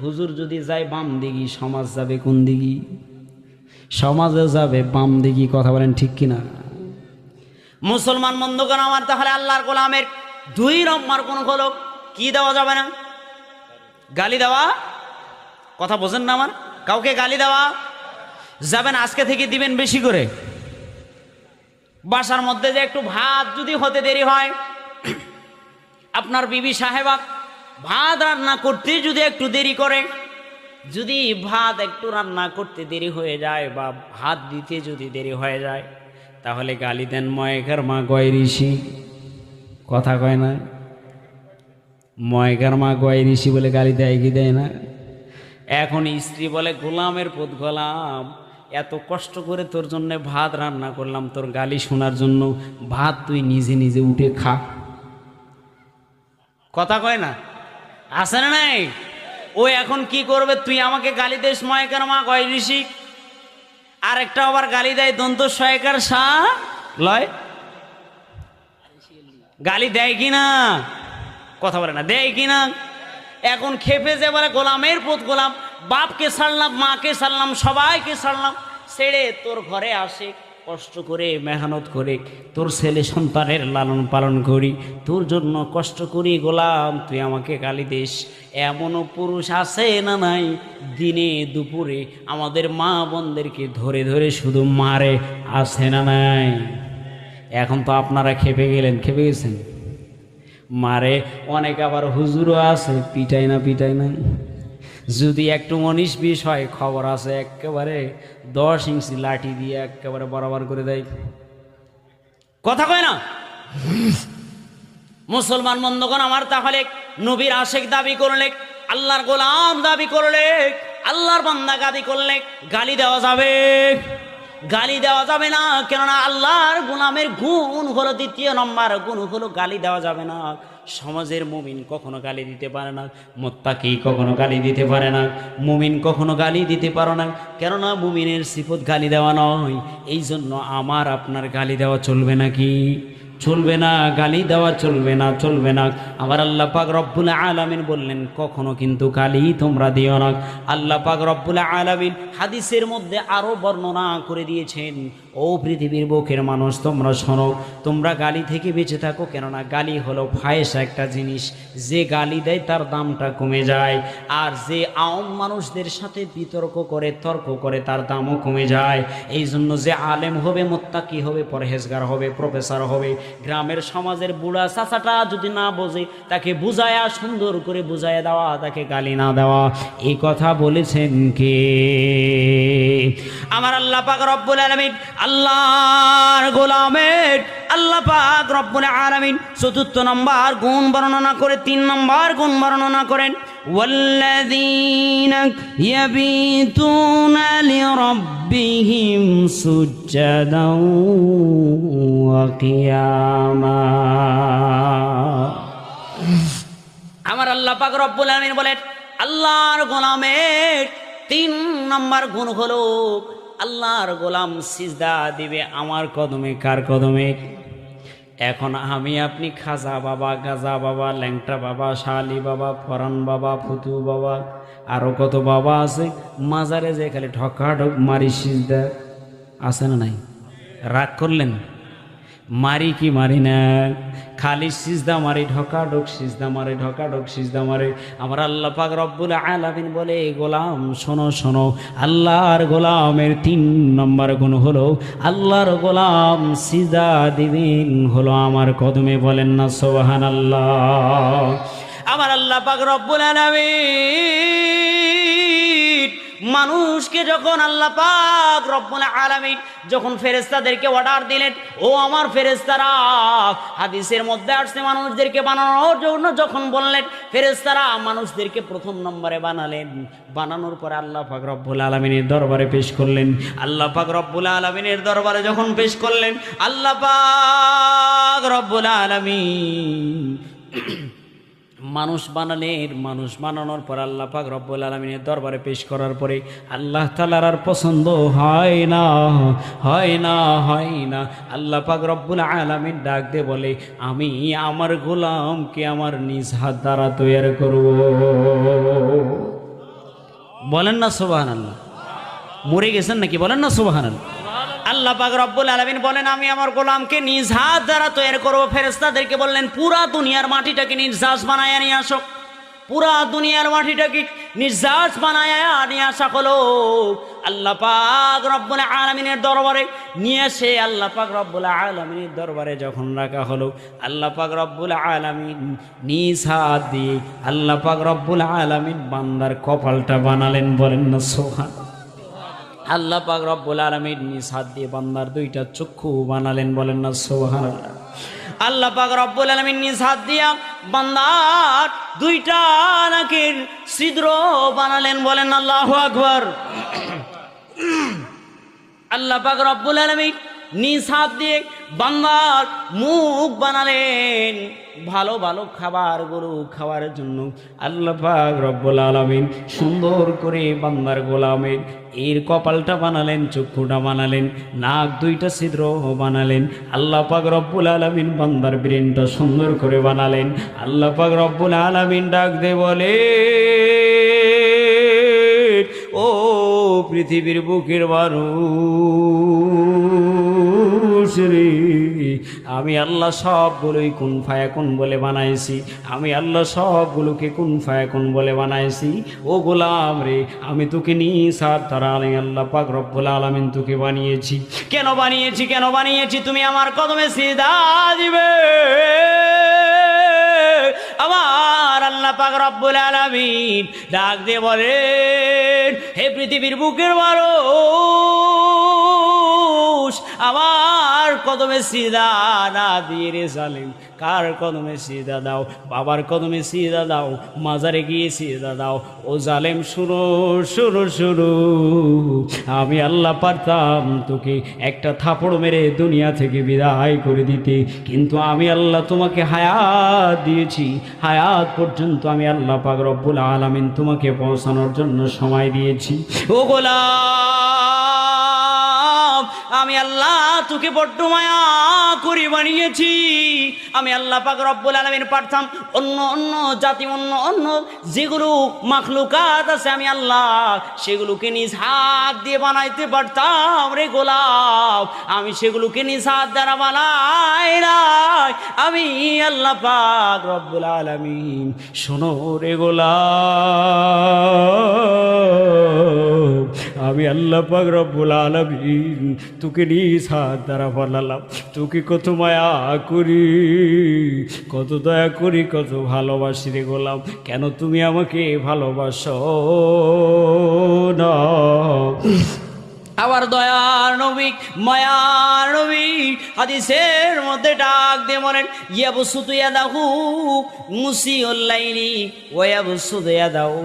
Speaker 1: হুজুর যদি যায় বাম দিকে, সমাজ যাবে কোন দিকে? সমাজে যাবে বাম দিকে। কথা বলেন ঠিক কিনা? মুসলমান বন্ধুগণ আমার, তাহলে আল্লাহর গোলামের 2 নম্বর কোন হলো কি দেওয়া যাবে না? গালি দেওয়া। কথা বোঝেন না আমার? কাউকে গালি দেওয়া যাবেন, আজকে থেকে দিবেন বেশি করে। বাসার মধ্যে যে একটু ভাত যদি হতে দেরি হয়, আপনার বিবি সাহেবা ভাত রান্না করতে যদি একটু দেরি করে, যদি ভাত একটু রান্না করতে দেরি হয়ে যায় বা ভাত দিতে যদি দেরি হয়ে যায়, তাহলে গালি দেন ময়কার মা গয় ঋষি। কথা কয় না? ময়কার মা গয় ঋষি বলে গালি দেয় কি দেয় না? এখন স্ত্রী বলে গোলামের পুত গোলাম, এত কষ্ট করে তোর জন্য ভাত রান্না করলাম, তোর গালি শোনার জন্য ভাত তুই নিজে নিজে উঠে খা। কথা কয় না? আছে না নাই? ও এখন কি করবে? তুই আমাকে গালি দিস ময়কার মা গয় ঋষি, আর একটা আবার গালি দেয় দন্ত সয়কার সা লয়। গালি দেয় কি না? কথা বলে না, দেয় কি না? এখন খেপে যে বলে গোলামের পুত গোলাম, বাপকে ছাড়লাম, মাকে ছাড়লাম, সবাইকে ছাড়লাম, ছেড়ে তোর ঘরে আসে, কষ্ট করে মেহনত করে তোর ছেলে সন্তানের লালন পালন করি, তোর জন্য কষ্ট করি গোলাম, তুই আমাকে গালি দিস। এমনও পুরুষ আছে না নাই? দিনে দুপুরে আমাদের মা বোনদেরকে ধরে ধরে শুধু মারে, আছে না নাই? এখন তো আপনারা খেপে গেছেন, মারে। অনেক আবার হুজুরও আছে পিটাই না। যদি একটু 19-20 হয়, খবর আছে একেবারে 10 ইঞ্চি লাঠি দিয়ে একেবারে বরাবর করে দেয়। কথা কয় না? মুসলমান বন্ধুগণ আমার, তাহলে নবীর আশেক দাবি করলে, আল্লাহর গোলাম দাবি করলে আল্লাহর বান্দা গালি করলে গালি দেওয়া যাবে? গালি দেওয়া যাবে না, কেননা আল্লাহর গোলামের গুণ হলো, দ্বিতীয় নম্বর গুণ হলো গালি দেওয়া যাবে না। সমাজের মুমিন কখনো গালি দিতে পারে না, মুত্তাকি কখনো গালি দিতে পারে না, মুমিন কখনো গালি দিতে পারে না, কেননা মুমিনের সিফত গালি দেওয়া নয়। এই জন্য আমার আপনার গালি দেওয়া চলবে নাকি? চলবে না, গালি দেওয়া চলবে না, চলবে না। আবার আল্লাহ পাক রব্বুল আলামিন বললেন কখনো কিন্তু গালি তোমরা দিও না। আল্লাহ পাক রব্বুল আলামিন হাদিসের মধ্যে আরো বর্ণনা করে দিয়েছেন, ও পৃথিবীর বুকের মানুষ তোমরা শোনো, তোমরা গালি থেকে বেঁচে থাকো, কেননা গালি হলো ফায়েসা একটা জিনিস, যে গালি দেয় তার দামটা কমে যায়, আর যে আওম মানুষদের সাথে বিতর্ক করে তর্ক করে তার দামও কমে যায়। এই জন্য যে আলেম হবে, মুত্তাকি হবে, পরহেজগার হবে, প্রফেসর হবে, গ্রামের সমাজের বুড়া চাচাটা যদি না বোঝে তাকে বুঝায়া, সুন্দর করে বুঝাইয়া দেওয়া, তাকে গালি না দেওয়া। এই কথা বলেছেন কে? আমার আল্লাহ পাক রব্বুল আলামিন আল্লাহর গোলামের আল্লাহ পাক রব্বুল আলামিন চতুর্থ নম্বর গুণ বর্ণনা করে 3 নম্বর গুণ বর্ণনা করেন, ওয়াল্লাযীনা ইয়াবিতুনা লিরাব্বিহিম সুজ্জাদাও ওয়া কিয়ামা। আমার আল্লাহ পাক রব্বুল আলামিন বলেন আল্লাহর গোলামের 3 নম্বর গুণ হলো আল্লাহর গোলাম সিজদা দিবে আমার কদমে। কার কদমে? এখন আমি আপনি খাজা বাবা, গাজা বাবা, ল্যাংটা বাবা, শালি বাবা, ফরান বাবা, ফুতু বাবা, আরো কত বাবা আছে, মাজারে যে খালি ঠকাঠক মারি সিজদা আছে না নাই? রাগ করলেন? মারি কি মারি না? খালি সিজদা মারি, ঢকাঢক সিজদা মারে, ঢকাঢক সিজদা মারে। আমার আল্লাহ পাক রব্বুল আলামিন বলে গোলাম শোনো শোনো, আল্লাহর গোলামের 3 নম্বর গুণ হলো আল্লাহর গোলাম সিজদা দিবেন হলো আমার কদমে। বলেন না সুবহানাল্লাহ। আমার আল্লাহ পাক রব্বুল আলামিন মানুষকে যখন আল্লাহ পাক রব্বুল আলামিন যখন ফেরেশতাদেরকে অর্ডার দিলেন, ও আমার ফেরেশতারা, হাদিসের মধ্যে আসছে মানুষদেরকে বানানোর জন্য যখন বললেন, ফেরেশতারা মানুষদেরকে প্রথম নম্বরে বানালেন। বানানোর পরে আল্লাহ পাক রব্বুল আলামিনের দরবারে পেশ করলেন। আল্লাহ পাক রব্বুল আলামিনের দরবারে যখন পেশ করলেন, আল্লাহ পাক রব্বুল আলামিন মানুষ বানালেন। মানুষ বানানোর পর আল্লাহ পাক রব্বুল আলামিনের দরবারে পেশ করার পরে আল্লাহ তাআলার আর পছন্দ হয় না, হয় না, হয় না। আল্লাহ পাক রব্বুল আলামিন ডাক দিয়ে বলে, আমি আমার গোলামকে আমার নিজ হাত দ্বারা তৈরি করব। বলেন না সুবহানাল্লাহ। মরে গেছেন নাকি? বলেন না সুবহানাল্লাহ। আল্লাহ পাক রব্বুল আলামিন বলেন আমি আমার গোলামকে নিজ হাত দ্বারা তৈরি করব। ফেরেশতাদেরকে বললেন পুরা দুনিয়ার মাটিটাকে নির্যাস বানায়া নিয়ে আসো, পুরা দুনিয়ার মাটিটাকে নির্যাস বানায়া নিয়ে আসা হলো। আল্লাহ পাক রব্বুল আলামিনের দরবারে নিয়ে এসে আল্লাহ পাক রব্বুল আলামিনের দরবারে যখন রাখা হলো, আল্লাহ পাক রব্বুল আলামিন নিজ হাত দিয়ে আল্লাহ পাক রব্বুল আলামিন বান্দার কপালটা বানালেন। বলেন না সুবহানাল্লাহ। আল্লাহ পাক রব্বুল আলামিন নিজ হাত দিয়ে বান্দার 2টা চক্ষু বানালেন। বলেন না সুবহানাল্লাহ। আল্লাহ পাক রব্বুল আলামিন নিজ হাত দিয়া বান্দার 2টা নাকের ছিদ্র বানালেন। বলেন আল্লাহু আকবার। আল্লাহ পাক রব্বুল আলামিন নিজ হাত দিয়ে বান্দার মুখ বানালেন। ভালো ভালো খাবারগুলো খাওয়ার জন্য আল্লাহ পাক রব্বুল আলামিন সুন্দর করে বান্দার গোলামের এর কপালটা বানালেন, চক্ষুটা বানালেন, নাক 2টা ছিদ্র বানালেন। আল্লাহ পাক রব্বুল আলামিন বান্দার ব্রেনটা সুন্দর করে বানালেন। আল্লাহ পাক রব্বুল আলামিন ডাক দে বলে, ও পৃথিবীর বুকের মানুষ রে, আমি আল্লাহ সবগুলোই কুন ফায়াকুন বলে বানাইছি। আমি আল্লাহ সবগুলোকে কুন ফায়াকুন বলে বানাইছি। ও গোলাম রে, আমি তোকে নিজ হাত দ্বারা আল্লাহ পাক রব্বুল আলামিন তোকে বানিয়েছি। কেন বানিয়েছি? কেন বানিয়েছি? তুমি আমার কদমে সিজদা দিবে। আমার আল্লাহ পাক রব্বুল আলামিন ডাক দিয়ে বলেন, হে পৃথিবীর বুকের মানুষ, আমার কদমে সিজদা না দিয়ে রে জালিম, কার কদমে সিজদা দাও? বাবার কদমে সিজদা দাও, মাজারে গিয়ে সিজদা দাও। ও জালেম শুনো শুনো শুনো, আমি আল্লাহ পারতাম তোকে একটা থাপড় মেরে দুনিয়া থেকে বিদায় করে দিতে, কিন্তু আমি আল্লাহ তোমাকে হায়াত দিয়েছি। হায়াত পর্যন্ত আমি আল্লাহ পাক রব্বুল আলামিন তোমাকে পৌঁছানোর জন্য সময় দিয়েছি। ও গোলাম, আমি আল্লাহ তোকে বড্ড মায়া করে বানিয়েছি। আমি আল্লাহ পাক রব্বুল আলামিন পারতাম অন্য অন্য জাতি, অন্য অন্য যেগুলো মাখলুকাত আছে, আমি আল্লাহ সেগুলোকে নিজ হাত দিয়ে বানাইতে পারতাম রে গোলাম। আমি সেগুলোকে নিজ হাত দ্বারা বানাই নাই, আমি আল্লাহ পাক রব্বুল আলামিন। শোনো রে গোলাম, আমি আল্লাহ পাক রব্বুল আলামিন তোকে নিজ হাত দ্বারা বানালাম। তোকে কত মায়া করি, কত দয়া করি, কত ভালোবাসি রে গোলাম। কেন তুমি আমাকে ভালোবাসো না? আবার দয়ার নবী, মায়ার নবী হাদিসের মধ্যে ডাক দিয়ে বলেন, ইয়াবসুতু ইয়াদাহু মুসিউল লাইলি ওয়া ইয়াবসুতু ইয়াদাহু,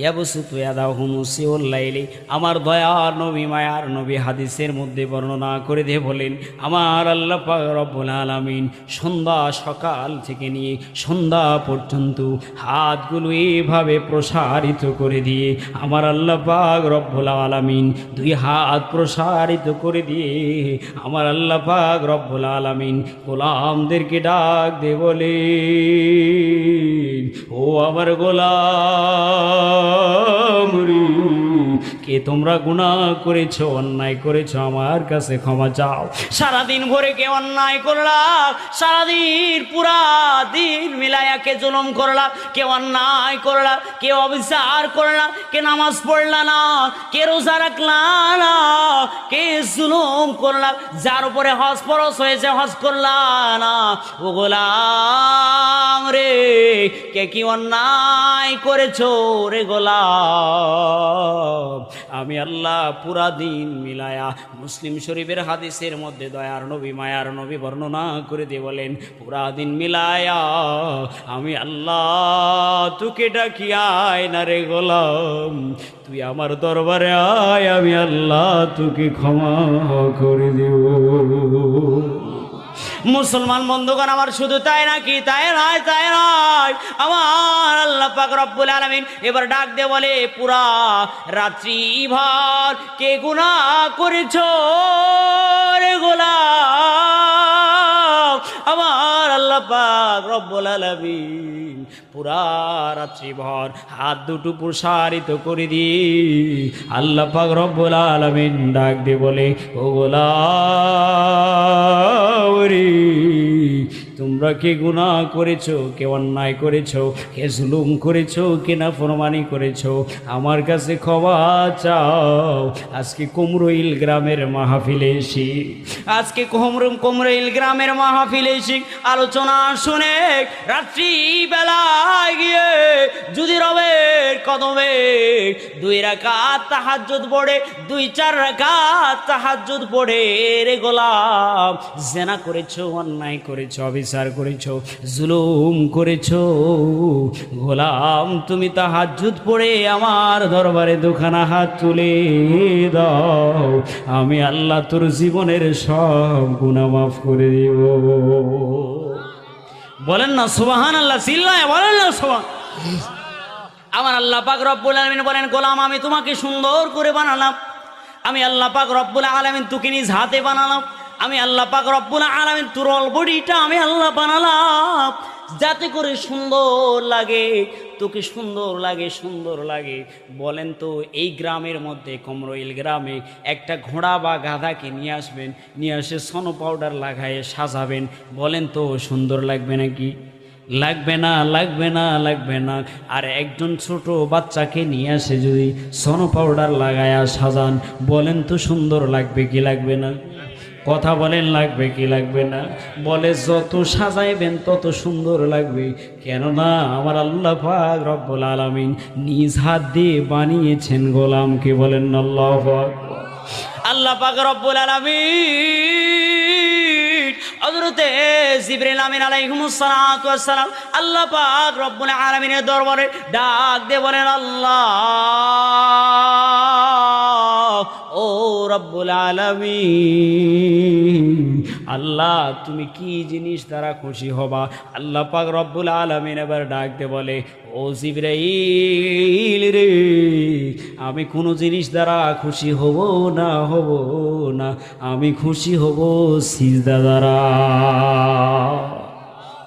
Speaker 1: ইয়াবসুতু ইয়াদাহু মুসিউল লাইলি। আমার দয়ার নবী, মায়ার নবী হাদিসের মধ্যে বর্ণনা করে দিয়ে বলেন, আমার আল্লাহ পাক রব্বুল আলামিন সন্ধ্যা সকাল থেকে নিয়ে সন্ধ্যা পর্যন্ত হাতগুলো এইভাবে প্রসারিত করে দিয়ে আমার আল্লাহ পাক রব্বুল আলামিন দুই হাত প্রসারিত করে দিয়ে আমার আল্লাহ পাক রব্বুল আলামিন গোলামদেরকে ডাক দে বলে, ও আমার গোলাম রে, কে তোমরা গুনাহ করেছো, অন্যায় করেছো, আমার কাছে ক্ষমা চাও। সারাদিন ভরে কে অন্যায় করলা, সারাদিন পুরা দিন মিলাইয়া কে জুলুম করলা, কে অন্যায় করলা, কে অবিচার করলা, কে নামাজ পড়লা না, কে রোজা রাখলা না, কে জুলুম করলা, যার উপরে হজ ফরজ হয়েছে হজ করলা না। ও গোলাম রে, কে কি অন্যায় করেছো রে গোলাম? আমি আল্লাহ পুরা দিন মিলায়া মুসলিম শরীফের হাদিসের মধ্যে দয়ার নবী, মায়ার নবী বর্ণনা করে দিয়ে বলেন, পুরা দিন মিলায়া আমি আল্লাহ তোকে ডাকি আয় না রে গোলাম, তুই আমার দরবারে আয়, আমি আল্লাহ তোকে ক্ষমা করে দেব। মুসলমান বন্ধুগণ আমার, শুধু তাই নাকি? তাই নয়, তাই নয়। আমার আল্লাহ পাক রব্বুল আলামিন এবার ডাক দিয়ে বলে, পুরা রাত্রি ভর কে গুনাহ করেছো রে গোলাম? আমার আল্লাহ পাক রব্বুল আলামিন পুরা রাত্রি ভর হাত দুটো প্রসারিত করে দিয়ে আল্লাহ পাক রব্বুল আলামিন ডাক দিয়ে বলে, ও গোলাম রে, তোমরা কে গুনাহ করেছো, কে অন্যায় করেছো, কে জুলুম করেছো, কে নাফরমানি করেছো, আমার কাছে ক্ষমা চাও। আজকে কুমরইল গ্রামের মাহফিলে এসে, আজকে কুমরইল গ্রামের মাহফিলে এসে আলোচনা শুনে রাত্রি বেলায় গিয়ে যদি রবের কদমে 2 রাকাত তাহাজ্জুদ পড়ে, 2-4 রাকাত তাহাজ্জুদ পড়ে রে গোলাম, জিনা করেছো, অন্যায় করেছো, অবিচার করেছো, জুলুম করেছো, গোলাম তুমি তাহাজ্জুদ পড়ে আমার দরবারে দুখানা হাত তুলে দাও, আমি আল্লাহ তোর জীবনের সব গুনাহ মাফ করে দেব। বলেন না সুবহানাল্লাহ, চিল্লায় বলেন না সুবহান। আমার আল্লাহ পাক রব্বুল আলামিন বলেন, গোলাম আমি তোমাকে সুন্দর করে বানালাম, আমি আল্লাহ পাক রব্বুল আলামিন তোকে নিজ হাতে বানালাম, আমি আল্লাহ পাক রব্বুল আলামিন তোর বডিটা আমি আল্লাহ বানালাম যাতে করে সুন্দর লাগে, তোকে সুন্দর লাগে, সুন্দর লাগে। বলেন তো এই গ্রামের মধ্যে, কুমরইল গ্রামে একটা ঘোড়া বা গাধাকে নিয়ে আসবেন, নিয়ে এসে সনো পাউডার লাগায়ে সাজাবেন, বলেন তো সুন্দর লাগবে নাকি? লাগবে না, লাগবে না, লাগবে না। আর একজন ছোট বাচ্চাকে নিয়ে আসে যদি সনো পাউডার লাগায়া সাজান, বলেন তো সুন্দর লাগবে কি লাগবে না? কথা বলেন, লাগবে কি লাগবে না? বলে যত সাজাইবেন তত সুন্দর লাগবে, কেননা আমার আল্লাহ পাক রব্বুল আলামিন নিজ হাত দিয়ে বানিয়েছেন গোলামকে। বলেন আল্লাহু আকবার। আল্লাহ পাক রব্বুল আলামিন হযরতে জিবরিল আমিন আলাইহিস সালাতু ওয়াস সালাম আল্লাহ পাক রব্বুল আলামিনের দরবারে ডাক দিয়ে বলেন, আল্লাহ ও রব্বুল আলামিন, আল্লাহ তুমি কি জিনিস দ্বারা খুশি হবা? আল্লাহ পাক রব্বুল আলামিন এবার ডাক দিয়ে বলে, ও জিবরাইল রে, আমি কোনো জিনিস দ্বারা খুশি হব না, আমি খুশি হব সিজদা দ্বারা।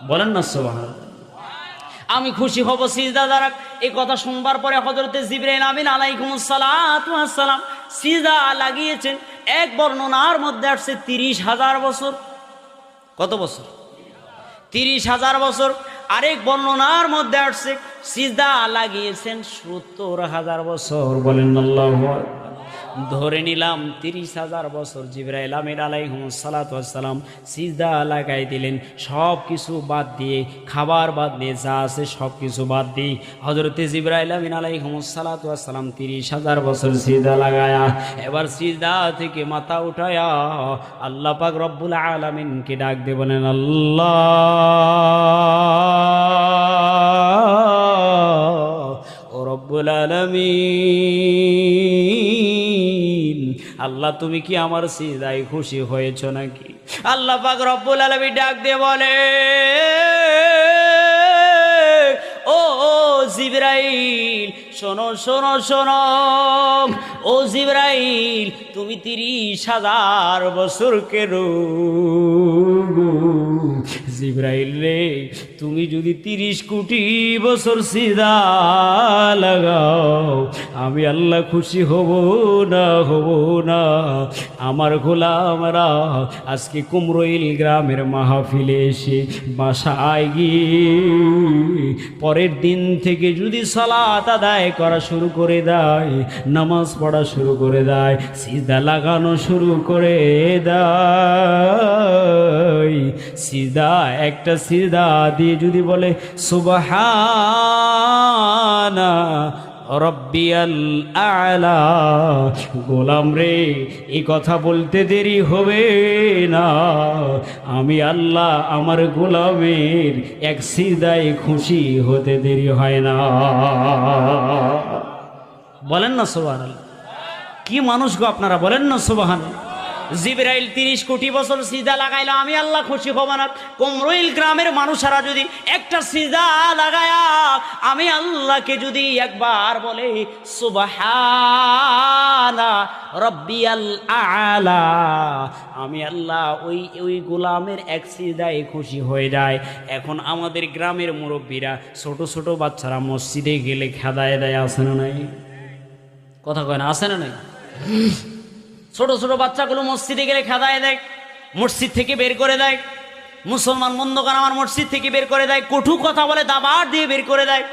Speaker 1: বলেন না সুবহানাল্লাহ। আমি খুশি হব সিজদা দ্বারা। এই কথা শুনবার পরে হযরতে জিবরাইল আমিন আলাইহিস সালাতু ওয়াস সালাম সিজদা লাগিয়েছেন। এক বর্ণনার মধ্যে আসছে 30,000 বছর। কত বছর? 30,000 বছর। আরেক বর্ণনার মধ্যে আসছে সিজদা লাগিয়েছেন 70,000 বছর। বলেন আল্লাহু আকবার। ধরে নিলাম 30,000 বছর জিবরাইল আমিন আলাইহিস সালাতু ওয়াস সালাম সিজদা লাগাই দিলেন। সব কিছু বাদ দিয়ে, খাবার বাদ দিয়ে, যা আছে সব কিছু বাদ দিয়ে হযরতে জিবরাইল আমিন আলাইহিস সালাতু ওয়াস সালাম 30,000 বছর সিজদা লাগায়া এবার সিজদা থেকে মাথা উঠায়া আল্লাহ পাক রব্বুল আলামিনকে ডাক দিয়ে বলেন, আল্লাহ ও রব্বুল আলামিন, আল্লাহ তুমি কি আমার সিজদায় খুশি হয়েছো নাকি? আল্লাহ পাক রব্বুল আলামিন ডাক দিয়ে বলে, ও জিবরাইল শোনো শোনো শোনো, ও জিবরাইল তুমি 30,000 বছর কেন? জিবরাইল রে, তুমি যদি 30 কোটি বছর সিজদা লাগাও, আমি আল্লাহ খুশি হব না। আমার গোলামরা আজকে কুমরইল গ্রামের মাহফিলে এসে বাসায় গিয়ে পরের দিন থেকে যদি সালাত আদায় করা শুরু করে দেয়, নামাজ পড়া শুরু করে দেয়, সিজদা লাগানো শুরু করে দেয়, সিজদা একটা সিজদা দিয়ে যদি বলে সুবহানা রব্বিয়াল আ'লা, গোলাম রে এই কথা বলতে দেরি হবে না, আমি আল্লাহ আমার গোলামের এক সিজদায় খুশি হতে দেরি হয় না। বলেন না সুবহানাল্লাহ। কি মানুষ গো আপনারা, বলেন না সুবহানাল্লাহ। জিবরাইল 30 কোটি বছর সিজদা লাগাইলো, আমি আল্লাহ খুশি হব না। কুমরইল গ্রামের মানুষেরা যদি একটা সিজদা লাগায়া আমি আল্লাহকে যদি একবার বলে সুবহানা রব্বিয়াল আ'লা, আমি আল্লাহ ওই গোলামের এক সিজদায় খুশি হয়ে যায়। এখন আমাদের গ্রামের মুরব্বীরা, ছোট ছোট বাচ্চারা মসজিদে গেলে খেদায় দেয়, আছে না নাই? কথা কয় না, আছে না নাই? ছোট ছোট বাচ্চাগুলো মসজিদে গেলে খেদায় দেয়, মসজিদ থেকে বের করে দেয়। মুসলমান বন্ধুগণ আমার মসজিদ থেকে বের করে দেয়, কটু কথা বলে দাবার দিয়ে বের করে দেয়।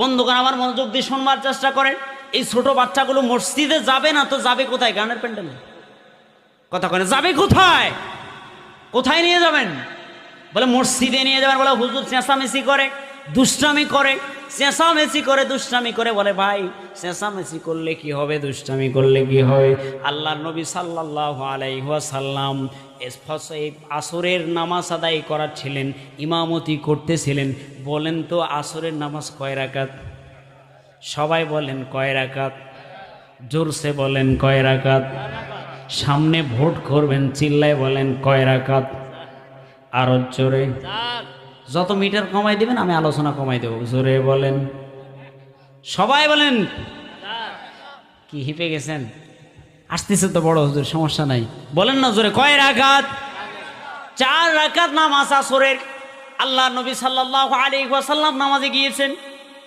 Speaker 1: বন্ধুগণ আমার মনোযোগ দিয়ে শুনবার চেষ্টা করেন। এই ছোট বাচ্চাগুলো মসজিদে যাবে না তো যাবে কোথায়? গানের প্যান্ডেলে। কথা কয় না, যাবে কোথায়? কোথায় নিয়ে যাবেন? বলে মসজিদে নিয়ে যাবেন। বলে হুজুর চেঁচামেচি করে, দুষ্টামি করে, চেঁচামেচি করে, দুষ্টামি করে। বলে ভাই চেঁচামেচি করলে কি হবে, দুষ্টামি করলে কি হবে? আল্লাহর নবী সাল্লাল্লাহু আলাইহি ওয়াসাল্লাম আসরের নামাজ আদায় করাচ্ছিলেন, ইমামতি করতেছিলেন। বলেন তো আসরের নামাজ কয় রাকাত? সবাই বলেন কয় রাকাত? জোরসে বলেন কয় রাকাত? সামনে ভোট করবেন, চিল্লায় বলেন কয় রাকাত? আরো জোরে। যত মিটার কমাই দিবেন আমি আলোচনা কমাই দেব। জোরে বলেন, সবাই বলেন। কি হিপে গেছেন? আসতেছে তো বড় হুজুর, সমস্যা নাই, বলেন না জোরে। কয় রাকাত? 4 রাকাত নামাজ আসরের। আল্লাহ নবী সাল্লাল্লাহু আলাইহি ওয়াসাল্লাম নামাজে গিয়েছেন,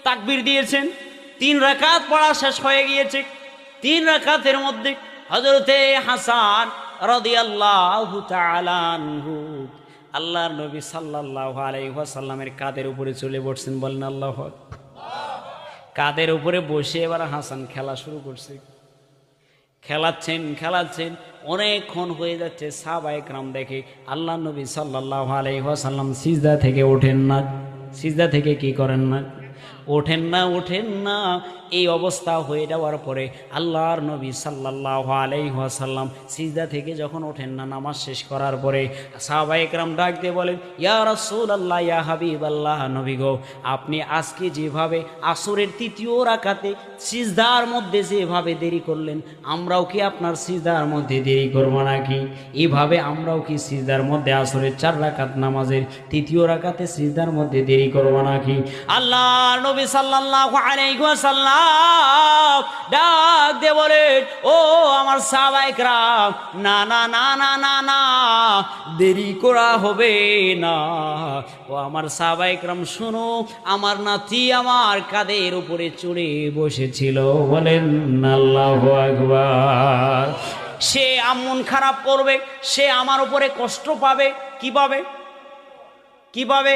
Speaker 1: তাকবীর দিয়েছেন, 3 রাকাত পড়া শেষ হয়ে গিয়েছে। 3 রাকাতের মধ্যে হযরতে হাসান রাদিয়াল্লাহু তাআলা আনহু আল্লাহর নবী সাল্লাল্লাহু আলাইহি ওয়াসাল্লামের কাঁধের উপরে চলে বসছেন। বলেন আল্লাহু আকবার। কাঁধের উপরে বসে এবার হাসান খেলা শুরু করছে। খেলাচ্ছেন, অনেকক্ষণ হয়ে যাচ্ছে। সাহাবায়ে কেরাম দেখে আল্লাহর নবী সাল্লাল্লাহু আলাইহি ওয়াসাল্লাম সিজদা থেকে ওঠেন না। সিজদা থেকে কি করেন না? ওঠেন না, ওঠেন না। এই অবস্থা হয়ে যাওয়ার পরে আল্লাহর নবী সাল্লাল্লাহু আলাইহি ওয়াসাল্লাম সিজদা থেকে যখন ওঠেন না, নামাজ শেষ করার পরে সাহাবায়ে কেরাম ডাক দিয়ে বলেন, ইয়া রাসূলুল্লাহ, ইয়া হাবিবাল্লাহ, নবী গো, আপনি আজকে যেভাবে আসরের তৃতীয় রাকাতে সিজদার মধ্যে যেভাবে দেরি করলেন, আমরাও কি আপনার সিজদার মধ্যে দেরি করব নাকি? এভাবে আমরাও কি সিজদার মধ্যে আসরের 4 রাকাত নামাজের তৃতীয় রাকাতে সিজদার মধ্যে দেরি করব নাকি? আল্লাহর নবী সাল্লাল্লাহু আলাইহি ওয়াসাল্লাম ডাক দিয়ে বলেন, ও আমার সাহাবায়ে কেরাম, না না না না না না, দেরি করা হবে না। ও আমার সাহাবায়ে কেরাম শুনো, আমার নাতি আমার কাঁধের উপরে চড়ে বসেছিল। বলেন আল্লাহু আকবার। সে মন খারাপ করবে, সে আমার উপরে কষ্ট পাবে, কিভাবে কিভাবে?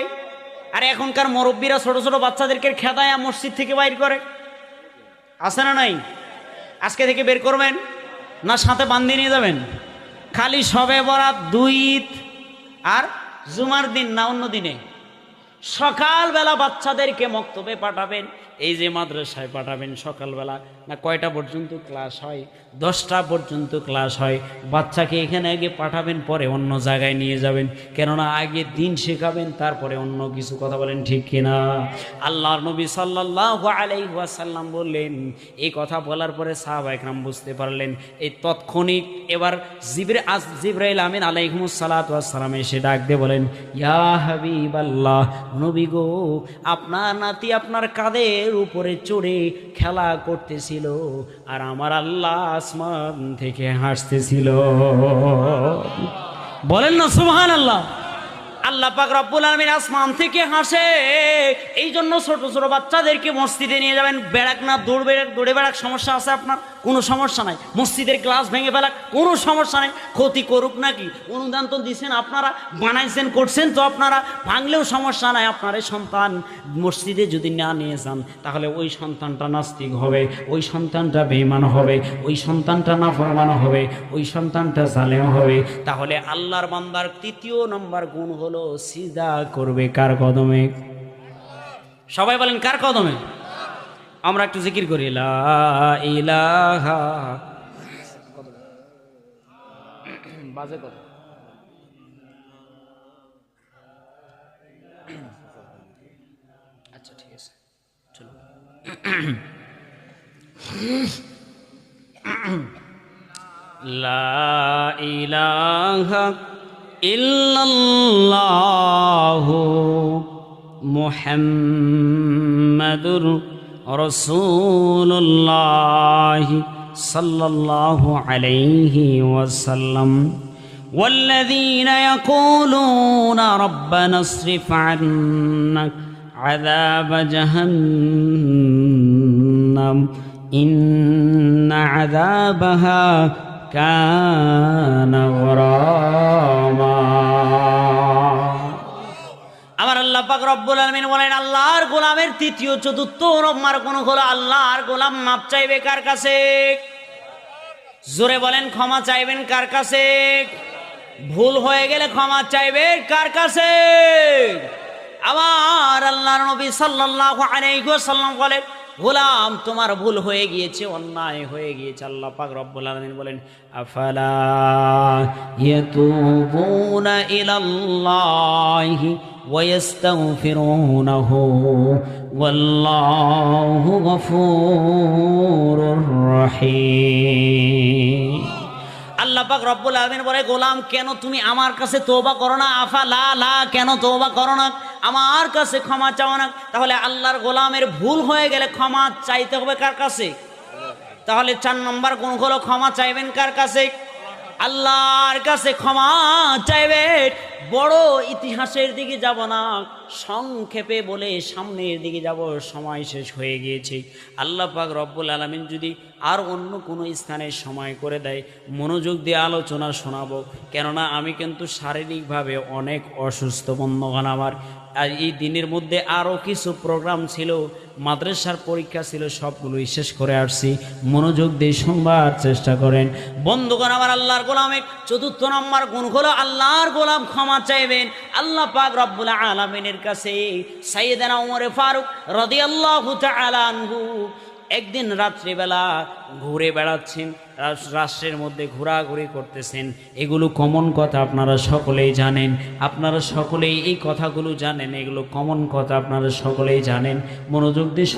Speaker 1: আর এখনকার মুরব্বীরা ছোট ছোট বাচ্চাদেরকে খেদায়া মসজিদ থেকে বাইর করে, আছে না নাই? আজকে থেকে বের করবেন না সাথে বান্দি নিয়ে যাবেন? খালি সবে বরাত, 2 ঈদ আর জুমার দিন না অন্য দিনে সকালবেলা বাচ্চাদেরকে মক্তবে পাঠাবেন, এই যে মাদ্রাসায় পাঠাবেন সকালবেলা, না কয়টা পর্যন্ত ক্লাস হয়? 10টা পর্যন্ত ক্লাস হয়। বাচ্চাকে এখানে আগে পাঠাবেন, পরে অন্য জায়গায় নিয়ে যাবেন, কেননা আগে দিন শেখাবেন, তারপরে অন্য কিছু। কথা বলেন ঠিক কিনা? আল্লাহর নবী সাল্লাল্লাহু আলাইহি ওয়াসাল্লাম বললেন, এই কথা বলার পরে সাহাবায়ে কেরাম বুঝতে পারলেন এই তৎক্ষণিক এবার জিবরাইল আমিন আলাইহিমুস সালাতু ওয়াস সালাম এসে ডাক দিয়ে বলেন, ইয়া হাবিবাল্লাহ, নবী গো, আপনার নাতি আপনার কাঁধের উপরে চড়ে খেলা করতেছিল, আর আমার আল্লাহ আসমান থেকে হাসতেছিল। বলেন না সুবহানাল্লাহ। আল্লাহ পাক রব্বুল আলামিন আসমান থেকে হাসে। এই জন্য ছোট ছোট বাচ্চাদেরকে মসজিদে নিয়ে যাবেন। বেড়াক না দৌড়ে বেড়াক, সমস্যা আছে আপনার? কোনো সমস্যা নাই। মসজিদের গ্লাস ভেঙে ফেলাক, কোনো সমস্যা নেই। ক্ষতি করুক নাকি? অনুদান তো দিচ্ছেন আপনারা, বানাইছেন, করছেন তো আপনারা, ভাঙলেও সমস্যা নাই। আপনার এই সন্তান মসজিদে যদি না নিয়ে যান, তাহলে ওই সন্তানটা নাস্তিক হবে, ওই সন্তানটা বেঈমান হবে, ওই সন্তানটা নাফরমান হবে, ওই সন্তানটা জালেম হবে। তাহলে আল্লাহর বান্দার 3য় নম্বর গুণ হলো সিজদা করবে কার কদমে? সবাই বলেন কার কদমে? আমরা একটু জিকির করি, লা ইলাহা। বাজে কত? আচ্ছা ঠিক আছে, চলো। লা ইলাহা ইল্লাল্লাহু মুহাম্মাদুর রাসূলুল্লাহ সাল্লাল্লাহু আলাইহি ওয়াসাল্লাম। والذين يقولون ربنا اصرف عنا عذاب جهنم إن عذابها كان غراما। আমার আল্লাহ পাক রব্বুল আলামিন বলেন, আল্লাহর গোলামের 3য় 4র্থ নম্বর কোন হলো আল্লাহর গোলাম মাপ চাইবে কার কাছে? জোরে বলেন, ক্ষমা চাইবেন কার কাছে? ভুল হয়ে গেলে ক্ষমা চাইবে কার কাছে? আমার আল্লাহর নবী সাল্লাল্লাহু আলাইহি ওয়াসাল্লাম বলেন, গোলাম তোমার ভুল হয়ে গিয়েছে, অন্যায় হয়ে গিয়েছে। আল্লাহ পাক রব্বুল আলামিন বলেন, আফালা ইয়াতুবুনা ইলাল্লাহি ওয়া ইস্তাগফিরুনাহু ওয়াল্লাহু গফুরুর রহিম। আল্লাহ পাক রব্বুল আলামিন বলে, গোলাম কেন তুমি আমার কাছে তওবা করো না? আফালা লা, কেন তওবা করো না, আমার কাছে ক্ষমা চাও না? তাহলে আল্লাহর গোলামের ভুল হয়ে গেলে ক্ষমা চাইতে হবে কার কাছে? তাহলে 4 নম্বর গুণ হলো ক্ষমা চাইবেন কার কাছে? আল্লাহর কাছে ক্ষমা চাইবেন। বড় ইতিহাসের দিকে যাব না, সংক্ষেপে বলে সামনের দিকে যাব, সময় শেষ হয়ে গিয়েছে। আল্লাহ পাক রব্বুল আলামিন যদি আর অন্য কোনো স্থানে সময় করে দেয়, মনোযোগ দিয়ে আলোচনা শোনাবো, কেননা আমি কিন্তু শারীরিকভাবে অনেক অসুস্থ বন্ধুগণ আমার। আর এই দিনের মধ্যে আরও কিছু প্রোগ্রাম ছিল, মাদ্রাসার পরীক্ষা ছিল, সবগুলোই শেষ করে আসছি। মনোযোগ দিয়ে শুনবার চেষ্টা করেন বন্ধুগণ। আমার আল্লাহর গোলামের চতুর্থ নম্বর গুণ হলো আল্লাহর গোলাম ক্ষমা চাইবেন আল্লাহ পাক রব্বুল আলামিনের কাছে। সাইয়েদনা ওমর ফারুক রাদিয়াল্লাহু তাআলা আনহু একদিন রাত্রিবেলা ঘুরে বেড়াচ্ছেন, রাষ্ট্রের মধ্যে ঘোরাঘুরি করতেছেন। এগুলো কমন কথা, আপনারা সকলেই জানেন, আপনারা সকলেই এই কথাগুলো জানেন, এগুলো কমন কথা, আপনারা সকলেই জানেন। মনোযোগ দিয়ে